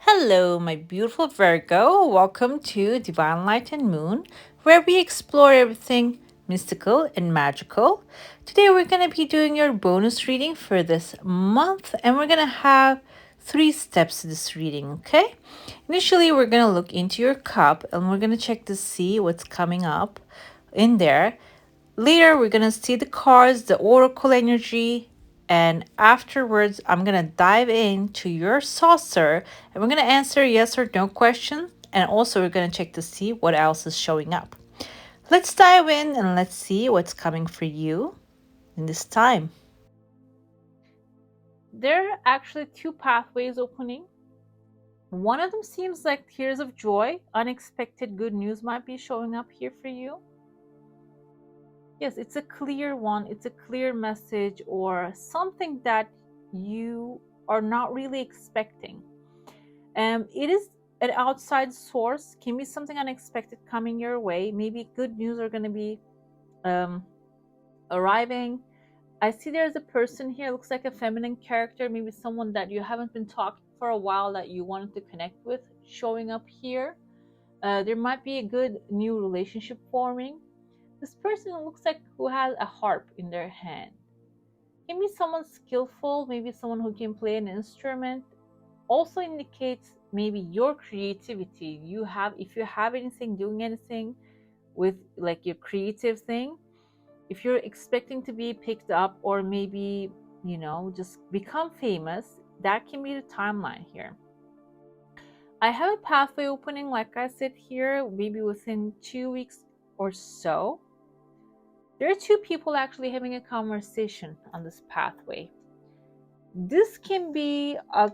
Hello, my beautiful Virgo. Welcome to Divine Light and Moon, where we explore everything mystical and magical. Today, we're going to be doing your bonus reading for this month, and we're going to have 3 steps to this reading, okay? Initially, we're going to look into your cup and we're going to check to see what's coming up in there. Later, we're going to see the cards, the oracle energy, and afterwards, I'm going to dive into your saucer and we're going to answer yes or no questions. And also, we're going to check to see what else is showing up. Let's dive in and let's see what's coming for you in this time. There are actually 2 pathways opening. One of them seems like tears of joy, unexpected good news might be showing up here for you. Yes, it's a clear one, it's a clear message or something that you are not really expecting. It is an outside source, can be something unexpected coming your way. Maybe good news are going to be um, arriving. I see there's a person here, looks like a feminine character, maybe someone that you haven't been talking for a while that you wanted to connect with, showing up here. There might be a good new relationship forming. This person looks like who has a harp in their hand. Can be someone skillful, maybe someone who can play an instrument. Also indicates maybe your creativity. If you have anything, doing anything with like your creative thing, if you're expecting to be picked up or maybe, just become famous, that can be the timeline here. I have a pathway opening, like I said here, maybe within 2 weeks or so. There are 2 people actually having a conversation on this pathway. This can be a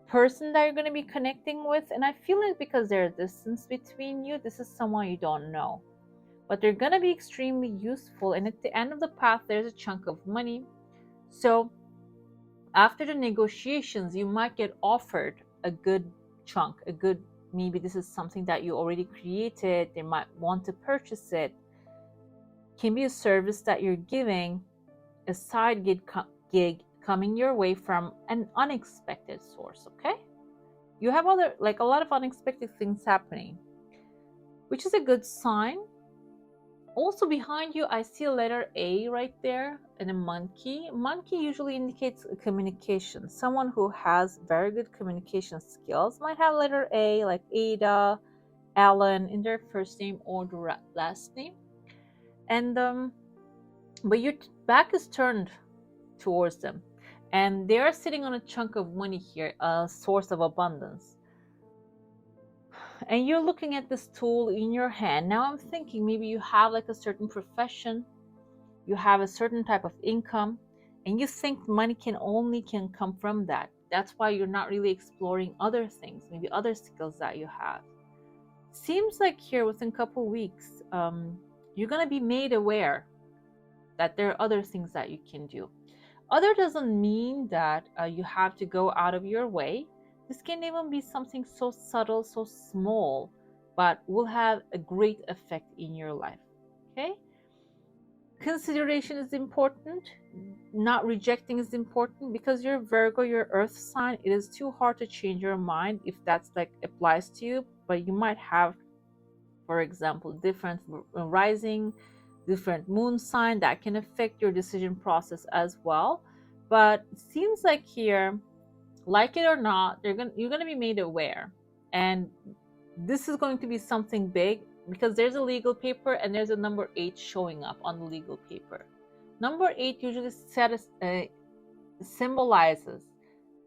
person that you're going to be connecting with, and I feel like because there's distance between you, this is someone you don't know. But they're going to be extremely useful, and at the end of the path, there's a chunk of money. So after the negotiations, you might get offered a good chunk, maybe this is something that you already created, they might want to purchase it. Can be a service that you're giving, a side gig coming your way from an unexpected source. Okay, you have a lot of unexpected things happening, which is a good sign. Also behind you, I see a letter A right there and a monkey usually indicates communication. Someone who has very good communication skills might have letter A, like Ada, Alan in their first name or the last name. And but your back is turned towards them, and they are sitting on a chunk of money here, a source of abundance, and you're looking at this tool in your hand. Now I'm thinking maybe you have like a certain profession, you have a certain type of income, and you think money can come from that. That's why you're not really exploring other things, maybe other skills that you have. Seems like here within a couple weeks, you're going to be made aware that there are other things that you can do. Other doesn't mean that you have to go out of your way. This can even be something so subtle, so small, but will have a great effect in your life. Okay? Consideration is important. Not rejecting is important because you're Virgo, your earth sign. It is too hard to change your mind if that's like applies to you, but you might have, for example, different rising, different moon sign that can affect your decision process as well. But it seems like here, like it or not, you're gonna be made aware, and this is going to be something big because there's a legal paper and there's a number 8 showing up on the legal paper. Number 8 usually symbolizes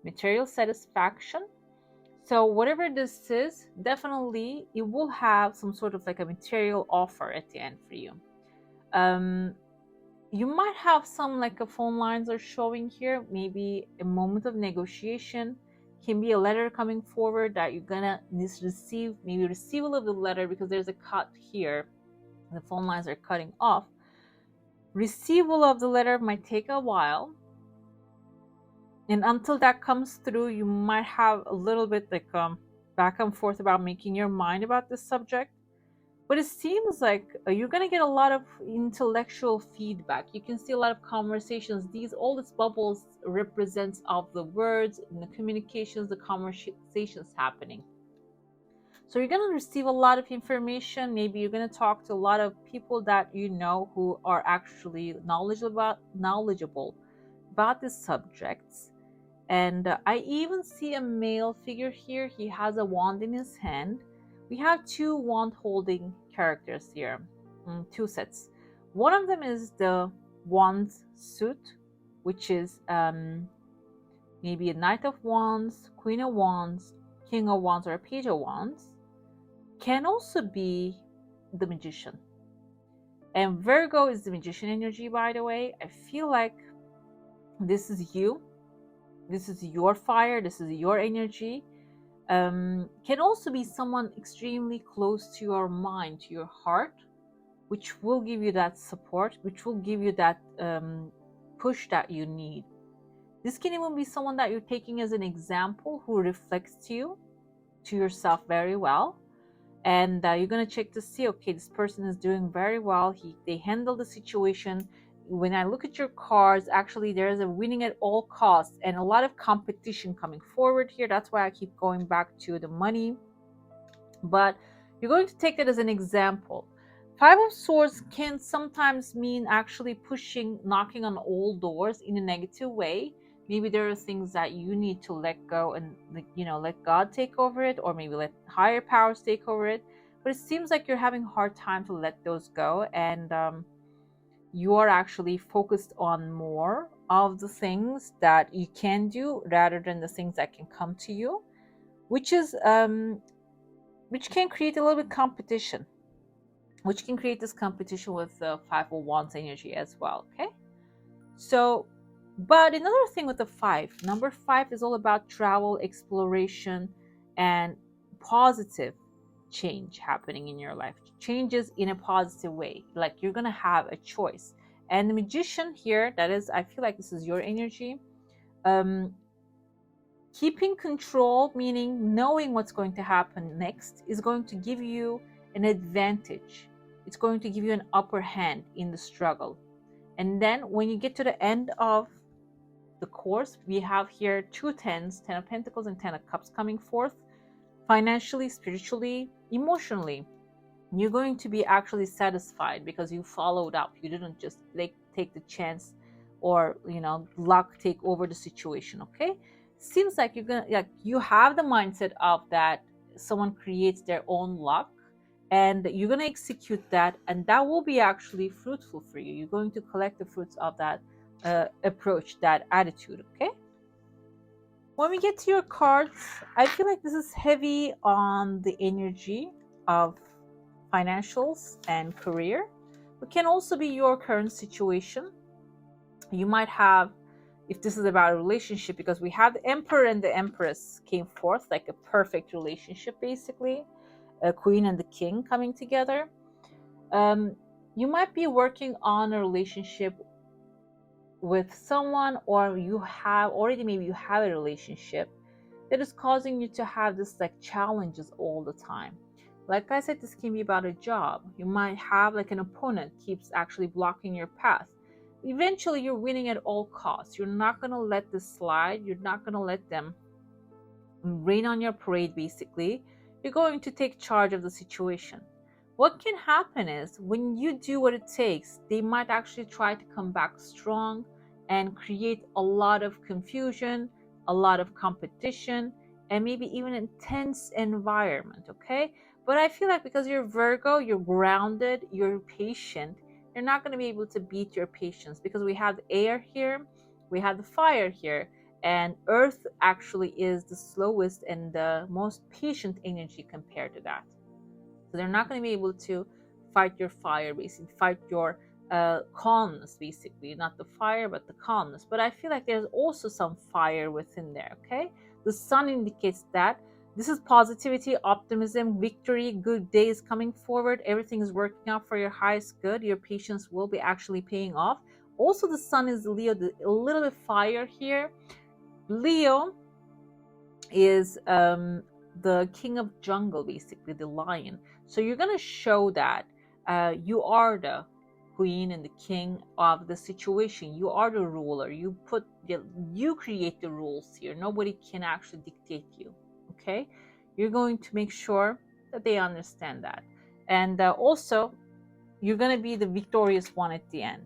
material satisfaction. So whatever this is, definitely it will have some sort of like a material offer at the end for you. Um, you might have some like a phone lines are showing here, maybe a moment of negotiation, can be a letter coming forward that you're gonna receive, maybe receival of the letter because there's a cut here, the phone lines are cutting off. Receival of the letter might take a while, and until that comes through, you might have a little bit like back and forth about making your mind about this subject. But it seems like you're going to get a lot of intellectual feedback. You can see a lot of conversations. All these bubbles represents of the words and the communications, the conversations happening. So you're going to receive a lot of information. Maybe you're going to talk to a lot of people that you know who are actually knowledgeable about these subjects. And I even see a male figure here. He has a wand in his hand. We have two wand holding characters here, two sets. One of them is the wand suit, which is maybe a Knight of Wands, Queen of Wands, King of Wands, or a Page of Wands. Can also be the Magician. And Virgo is the Magician energy, by the way. I feel like this is you. This is your fire. This is your energy. Can also be someone extremely close to your mind, to your heart, which will give you that support, which will give you that push that you need. This can even be someone that you're taking as an example who reflects to yourself very well. And you're going to check to see, okay, this person is doing very well. They handle the situation. When I look at your cards, actually there's a winning at all costs and a lot of competition coming forward here. That's why I keep going back to the money. But you're going to take that as an example. Five of Swords can sometimes mean actually pushing, knocking on all doors in a negative way. Maybe there are things that you need to let go and, let God take over it, or maybe let higher powers take over it. But it seems like you're having a hard time to let those go, and you are actually focused on more of the things that you can do rather than the things that can come to you, which can create a little bit competition, which can create this competition with the Five of Wands energy as well. Okay, so. But another thing with the number 5 is all about travel, exploration, and positive change happening in your life. Changes in a positive way. Like you're going to have a choice. And the Magician here, that is, I feel like this is your energy. Keeping control, meaning knowing what's going to happen next, is going to give you an advantage. It's going to give you an upper hand in the struggle. And then when you get to the end of the course, we have here 2 tens, 10 of Pentacles and 10 of Cups coming forth. Financially, spiritually, emotionally, you're going to be actually satisfied because you followed up. You didn't just take the chance or luck take over the situation. Okay, seems like you have the mindset of that someone creates their own luck, and you're going to execute that, and that will be actually fruitful for you. You're going to collect the fruits of that approach, that attitude. Okay, when we get to your cards, I feel like this is heavy on the energy of financials and career. It can also be your current situation. You might have, if this is about a relationship, because we have the Emperor and the Empress came forth, like a perfect relationship, basically a Queen and the King coming together. You might be working on a relationship with someone, or you have already, maybe you have a relationship that is causing you to have this like challenges all the time. Like I said, this can be about a job. You might have like an opponent keeps actually blocking your path. Eventually you're winning at all costs. You're not going to let this slide. You're not going to let them rain on your parade. Basically, you're going to take charge of the situation. What can happen is when you do what it takes, they might actually try to come back strong and create a lot of confusion, a lot of competition, and maybe even an intense environment. Okay, but I feel like because you're Virgo, you're grounded, you're patient, you're not going to be able to beat your patience, because we have the air here, we have the fire here, and earth actually is the slowest and the most patient energy compared to that. So they're not going to be able to fight your fire, basically fight your calmness, basically not the fire but the calmness. But I feel like there's also some fire within there. Okay, the sun indicates that this is positivity, optimism, victory, good days coming forward. Everything is working out for your highest good. Your patience will be actually paying off. Also, the sun is Leo, a little bit fire here. Leo is the king of jungle, basically the lion. So you're going to show that you are the queen and the king of the situation. You are the ruler. You create the rules here. Nobody can actually dictate you. Okay, you're going to make sure that they understand that. And also, you're going to be the victorious one at the end.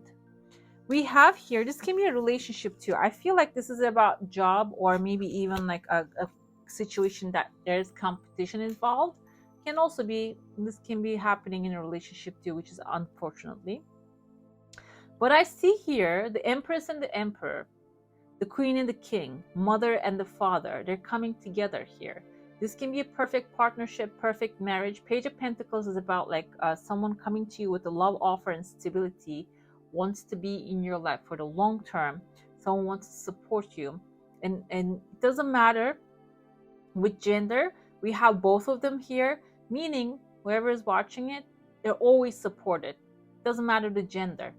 We have here, this can be a relationship too. I feel like this is about job, or maybe even like a situation that there's competition involved. Can also be, this can be happening in a relationship too, which is unfortunately. But I see here the empress and the emperor, the queen and the king, mother and the father, they're coming together here. This can be a perfect partnership, perfect marriage. Page of Pentacles is about like someone coming to you with a love offer and stability, wants to be in your life for the long term. Someone wants to support you. And it doesn't matter which gender, we have both of them here, meaning whoever is watching it, they're always supported. It doesn't matter the gender.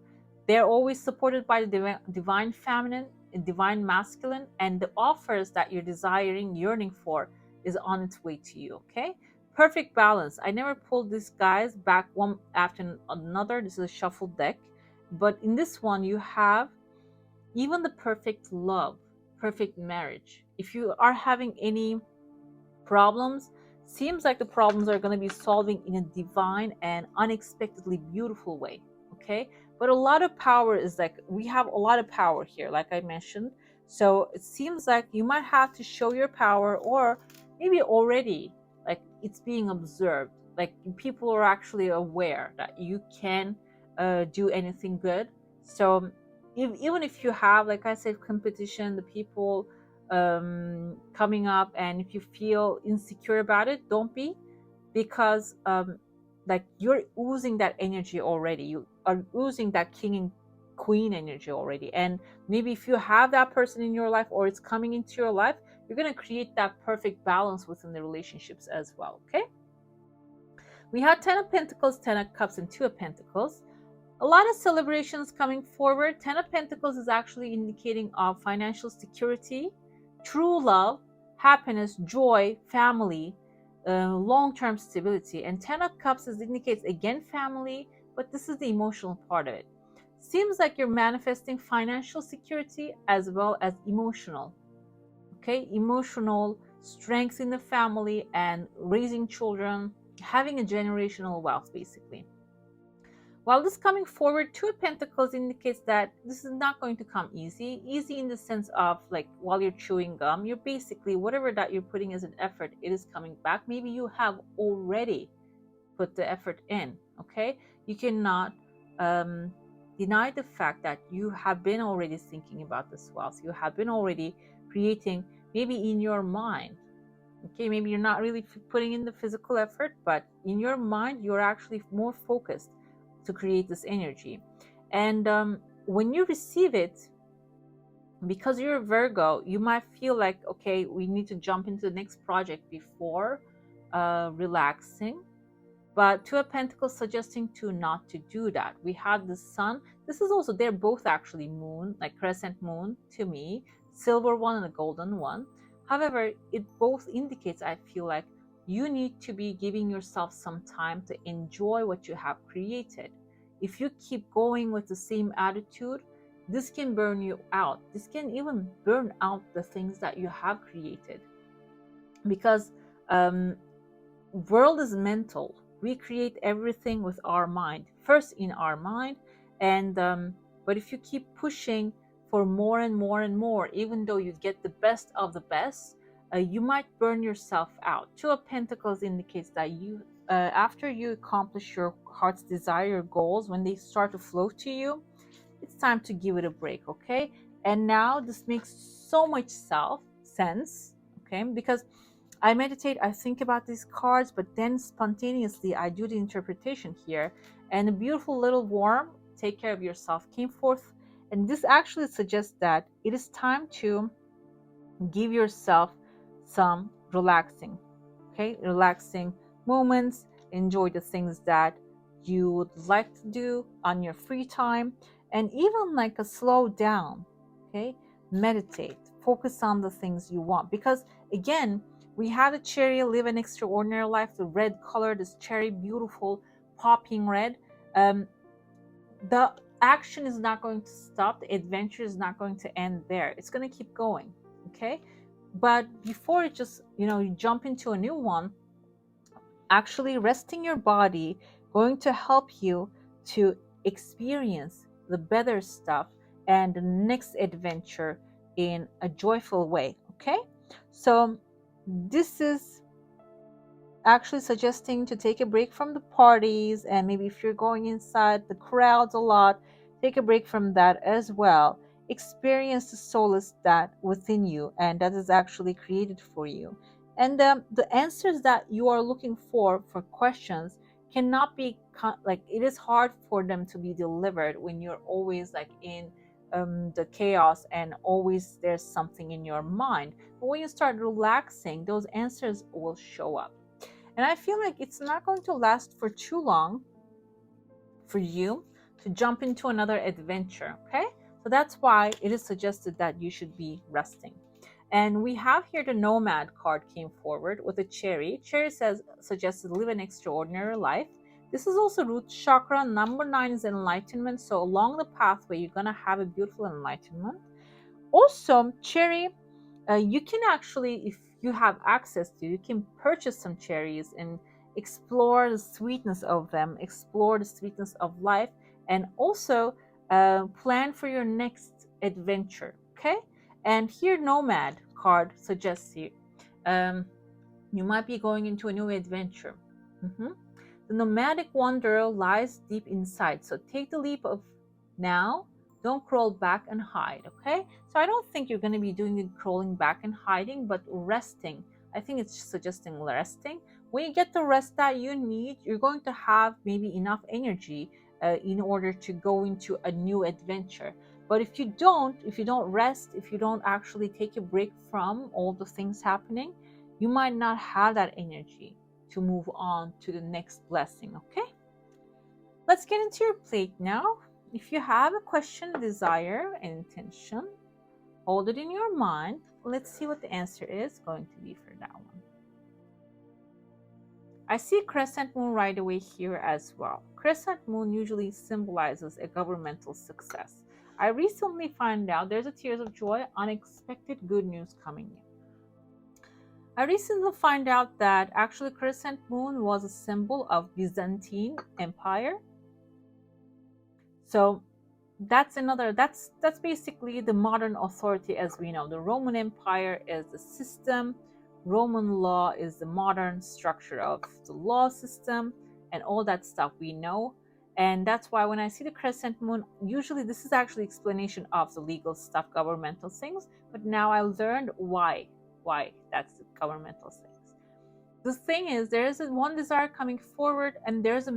They're always supported by the divine feminine, divine masculine, and the offers that you're desiring, yearning for is on its way to you, okay? Perfect balance. I never pulled these guys back one after another. This is a shuffled deck. But in this one, you have even the perfect love, perfect marriage. If you are having any problems, seems like the problems are going to be solving in a divine and unexpectedly beautiful way. Okay, but a lot of power is like, we have a lot of power here, like I mentioned. So it seems like you might have to show your power, or maybe already like it's being observed, like people are actually aware that you can do anything good. So even if you have, like I said, competition, the people coming up, and if you feel insecure about it, don't be, because like you're oozing that energy already. You are oozing that king and queen energy already. And maybe if you have that person in your life, or it's coming into your life, you're going to create that perfect balance within the relationships as well. Okay, we have 10 of Pentacles, 10 of Cups, and 2 of Pentacles. A lot of celebrations coming forward. 10 of Pentacles is actually indicating of financial security, true love, happiness, joy, family, long-term stability. And 10 of Cups indicates again family, but this is the emotional part of it. Seems like you're manifesting financial security as well as emotional. Okay, emotional strength in the family and raising children, having a generational wealth basically. While this coming forward, 2 of Pentacles indicates that this is not going to come easy. Easy in the sense of like while you're chewing gum, you're basically, whatever that you're putting as an effort, it is coming back. Maybe you have already put the effort in, okay? You cannot deny the fact that you have been already thinking about this wealth. You have been already creating, maybe in your mind, okay? Maybe you're not really putting in the physical effort, but in your mind, you're actually more focused to create this energy. And when you receive it, because you're a Virgo, you might feel like, okay, we need to jump into the next project before relaxing. But 2 of Pentacles suggesting to not to do that. We have the sun. This is also, they're both actually moon, like crescent moon to me, silver one and a golden one. However, it both indicates, I feel like, you need to be giving yourself some time to enjoy what you have created. If you keep going with the same attitude, this can burn you out. This can even burn out the things that you have created. Because world is mental. We create everything with our mind, first in our mind. And but if you keep pushing for more and more and more, even though you get the best of the best, you might burn yourself out. 2 of Pentacles indicates that you, after you accomplish your heart's desire, your goals, when they start to flow to you, it's time to give it a break, okay? And now this makes so much sense, okay? Because I meditate, I think about these cards, but then spontaneously I do the interpretation here. And a beautiful little worm, take care of yourself, came forth. And this actually suggests that it is time to give yourself some relaxing, okay? Relaxing moments, enjoy the things that you would like to do on your free time, and even like a slow down, okay? Meditate, focus on the things you want. Because again, We have the cherry, live an extraordinary life, the red color, this cherry, beautiful, popping red. The action is not going to stop. The adventure is not going to end there. It's going to keep going. Okay. But before it just, you jump into a new one, actually resting your body going to help you to experience the better stuff and the next adventure in a joyful way. Okay. So this is actually suggesting to take a break from the parties, and maybe if you're going inside the crowds a lot, take a break from that as well. Experience the solace that within you and that is actually created for you. And the answers that you are looking for questions cannot be like, it is hard for them to be delivered when you're always like in the chaos and always there's something in your mind. But when you start relaxing, those answers will show up. And I feel like it's not going to last for too long for you to jump into another adventure. Okay. So that's why it is suggested that you should be resting. And we have here the Nomad card came forward with a cherry. Cherry says, suggests to live an extraordinary life. This is also root chakra. Number 9 is enlightenment. So along the pathway, you're going to have a beautiful enlightenment. Also, cherry, you can actually, if you have access to, you can purchase some cherries and explore the sweetness of them, explore the sweetness of life, and also plan for your next adventure. Okay. And here Nomad card suggests you might be going into a new adventure. The nomadic wanderer lies deep inside, so take the leap of now. Don't crawl back and hide. Okay. So I don't think you're going to be doing the crawling back and hiding, but resting. I think it's suggesting resting. When you get the rest that you need, you're going to have maybe enough energy in order to go into a new adventure. But if you don't rest, if you don't actually take a break from all the things happening, you might not have that energy to move on to the next blessing. Okay. Let's get into your plate now. If you have a question, desire, and intention, hold it in your mind. Let's see what the answer is going to be for that one. I see a crescent moon right away here as well. Crescent moon usually symbolizes a governmental success. I recently found out there's a tears of joy, unexpected good news coming in. I recently found out that actually crescent moon was a symbol of Byzantine Empire. So that's basically the modern authority as we know. The Roman Empire is the system. Roman law is the modern structure of the law system and all that stuff we know. And that's why when I see the crescent moon, usually this is actually explanation of the legal stuff, governmental things. But now I learned why that's the governmental things. The thing is, there is one desire coming forward, and there's a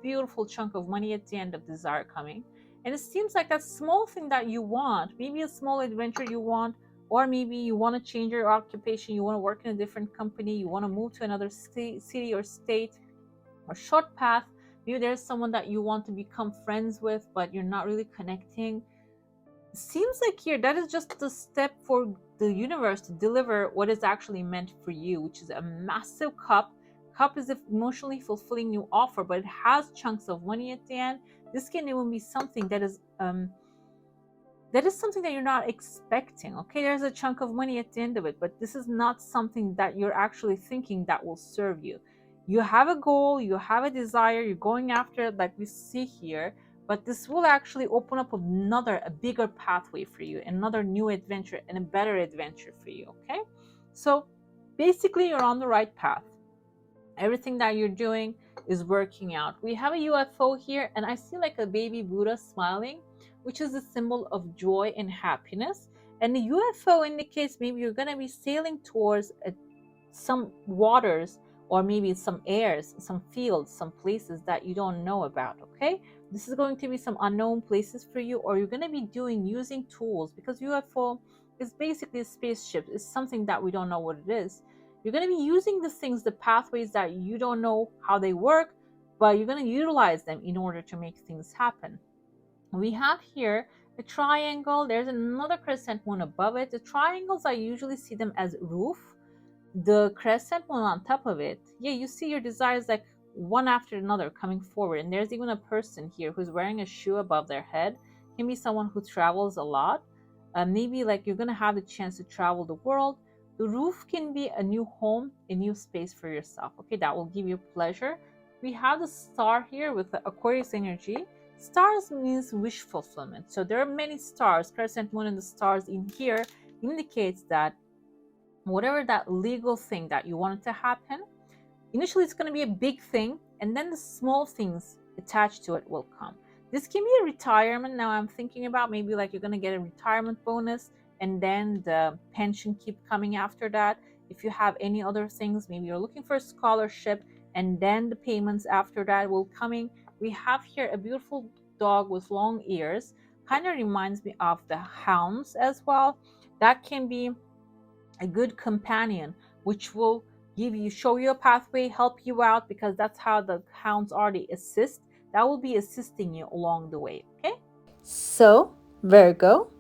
beautiful chunk of money at the end of desire coming. And it seems like that small thing that you want, maybe a small adventure you want, or maybe you want to change your occupation, you want to work in a different company, you want to move to another city or state, or short path. Maybe there's someone that you want to become friends with, but you're not really connecting. Seems like here that is just the step for the universe to deliver what is actually meant for you, which is a massive cup. Cup is an emotionally fulfilling new offer, but it has chunks of money at the end. This can even be something that is something that you're not expecting. Okay, there's a chunk of money at the end of it, but this is not something that you're actually thinking that will serve you. You have a goal, you have a desire, you're going after it, like we see here. But this will actually open up a bigger pathway for you, another new adventure and a better adventure for you. Okay. So basically you're on the right path. Everything that you're doing is working out. We have a UFO here, and I see like a baby Buddha smiling, which is a symbol of joy and happiness. And the UFO indicates maybe you're going to be sailing towards some waters, or maybe some airs, some fields, some places that you don't know about. Okay. This is going to be some unknown places for you, or you're going to be using tools, because UFO is basically a spaceship. It's something that we don't know what it is. You're going to be using the things, the pathways that you don't know how they work, but you're going to utilize them in order to make things happen. We have here a triangle. There's another crescent moon above it. The triangles, I usually see them as roof. the crescent moon on top of it, yeah, you see your desires like one after another coming forward. And there's even a person here who's wearing a shoe above their head. Can be someone who travels a lot. Maybe like you're gonna have the chance to travel the world. The roof can be a new home, a new space for yourself. Okay, that will give you pleasure. We have the star here with the Aquarius energy. Stars means wish fulfillment. So there are many stars. Crescent moon and the stars in here indicates that whatever that legal thing that you wanted to happen, initially it's going to be a big thing, and then the small things attached to it will come. This can be a retirement. Now I'm thinking about maybe like you're going to get a retirement bonus, and then the pension keep coming after that. If you have any other things, maybe you're looking for a scholarship, and then the payments after that will coming. We have here a beautiful dog with long ears, kind of reminds me of the hounds as well. That can be a good companion, which will show you a pathway, help you out, because that's how the hounds are. They assist. That will be assisting you along the way. Okay. So, Virgo,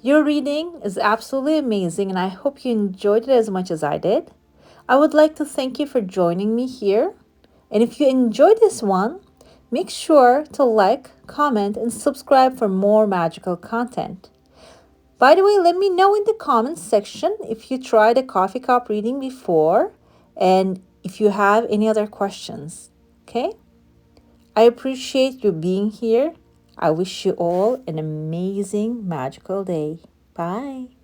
your reading is absolutely amazing, and I hope you enjoyed it as much as I did. I would like to thank you for joining me here. And if you enjoyed this one, make sure to like, comment, and subscribe for more magical content. By the way, let me know in the comments section if you tried a coffee cup reading before and if you have any other questions. Okay? I appreciate you being here. I wish you all an amazing, magical day. Bye.